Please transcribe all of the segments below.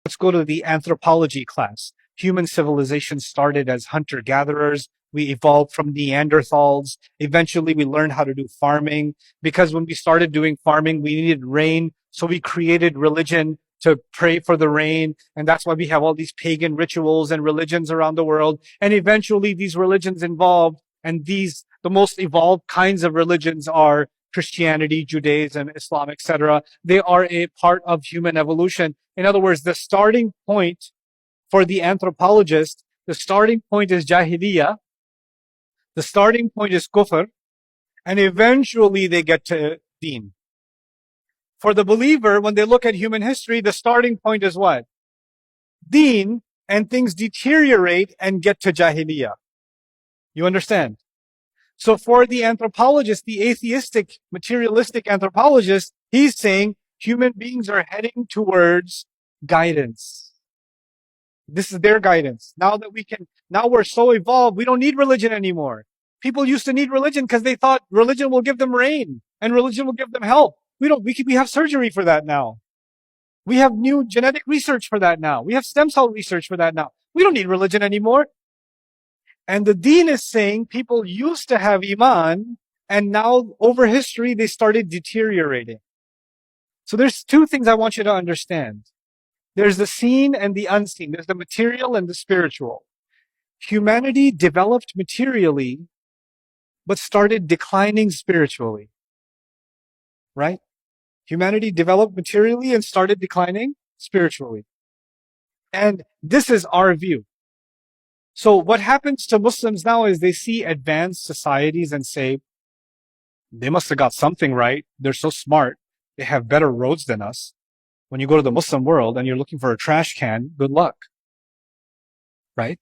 Let's go to the anthropology class. Human civilization started as hunter-gatherers. We evolved from Neanderthals. Eventually, we learned how to do farming. Because when we started doing farming, we needed rain. So we created religion to pray for the rain. And that's why we have all these pagan rituals and religions around the world. And eventually, these religions evolved. And the most evolved kinds of religions are Christianity, Judaism, Islam, etc. They are a part of human evolution. In other words, the starting point for the anthropologist, the starting point is Jahiliyyah, the starting point is Kufr, and eventually they get to Deen. For the believer, when they look at human history, the starting point is what? Deen, and things deteriorate and get to Jahiliyyah. You understand? So for the anthropologist, the atheistic, materialistic anthropologist, he's saying human beings are heading towards guidance. This is their guidance. Now we're so evolved, we don't need religion anymore. People used to need religion because they thought religion will give them rain and religion will give them help. We have surgery for that now. We have new genetic research for that now. We have stem cell research for that now. We don't need religion anymore. And the Deen is saying people used to have Iman, and now over history they started deteriorating. So there's two things I want you to understand. There's the seen and the unseen. There's the material and the spiritual. Humanity developed materially, but started declining spiritually. Right? Humanity developed materially and started declining spiritually. And this is our view. So what happens to Muslims now is they see advanced societies and say, they must have got something right. They're so smart. They have better roads than us. When you go to the Muslim world and you're looking for a trash can, good luck. Right?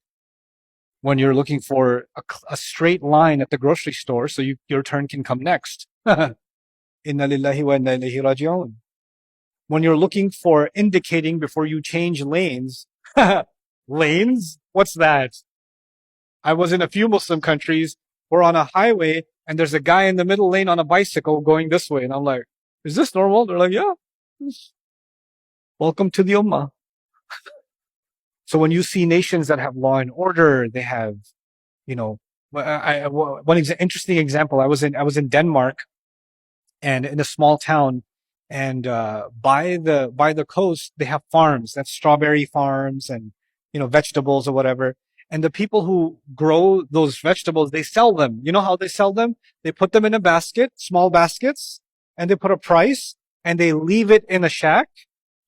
When you're looking for a straight line at the grocery store so your turn can come next. Inna lillahi wa inna ilayhi raji'un. When you're looking for indicating before you change lanes. Lanes? What's that? I was in a few Muslim countries. We're on a highway and there's a guy in the middle lane on a bicycle going this way. And I'm like, is this normal? They're like, yeah. Welcome to the Ummah. So when you see nations that have law and order, they have, one interesting example. I was in Denmark, and in a small town, and by the coast they have farms. That's strawberry farms and vegetables or whatever. And the people who grow those vegetables, they sell them. You know how they sell them? They put them in a basket, small baskets, and they put a price, and they leave it in a shack,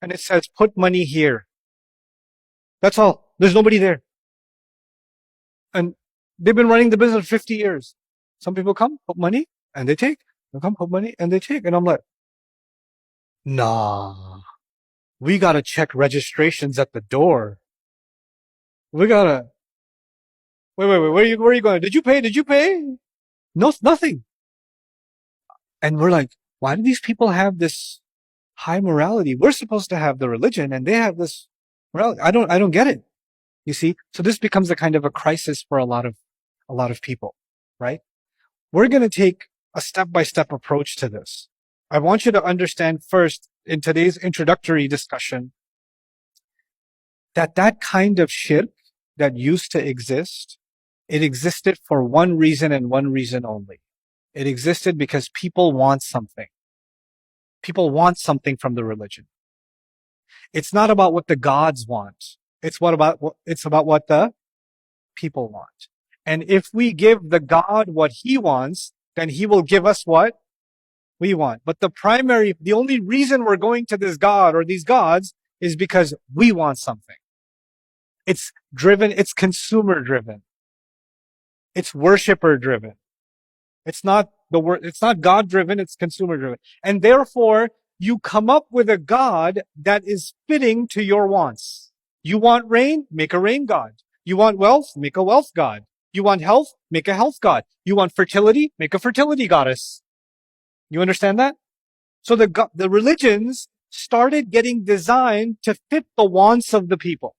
and it says, put money here. That's all. There's nobody there. And they've been running the business for 50 years. Some people come, put money, and they take. They come, put money, and they take. And I'm like, nah, we gotta check registrations at the door. We gotta, wait, where are you going? Did you pay? No, nothing. And we're like, why do these people have this high morality? We're supposed to have the religion and they have this morality. I don't get it. You see? So this becomes a kind of a crisis for a lot of people, right? We're going to take a step-by-step approach to this. I want you to understand first in today's introductory discussion that kind of shirk that used to exist, it existed for one reason and one reason only. It existed because people want something. People want something from the religion. It's not about what the gods want. It's about what the people want. And if we give the God what he wants, then he will give us what we want. But the only reason we're going to this God or these gods is because we want something. It's consumer driven. It's worshiper driven. It's not God driven, it's consumer driven. And therefore, you come up with a God that is fitting to your wants. You want rain? Make a rain God. You want wealth? Make a wealth God. You want health? Make a health God. You want fertility? Make a fertility goddess. You understand that? So the religions started getting designed to fit the wants of the people.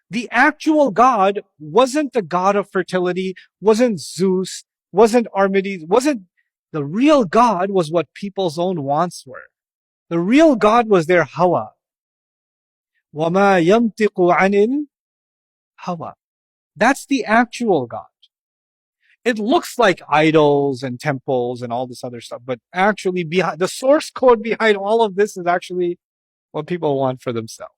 The actual God wasn't the God of fertility, wasn't Zeus, wasn't Archimedes, the real God was what people's own wants were. The real God was their hawa. وَمَا يَنْطِقُ عَنِ الْهَوَى. That's the actual God. It looks like idols and temples and all this other stuff, but actually behind the source code behind all of this is actually what people want for themselves.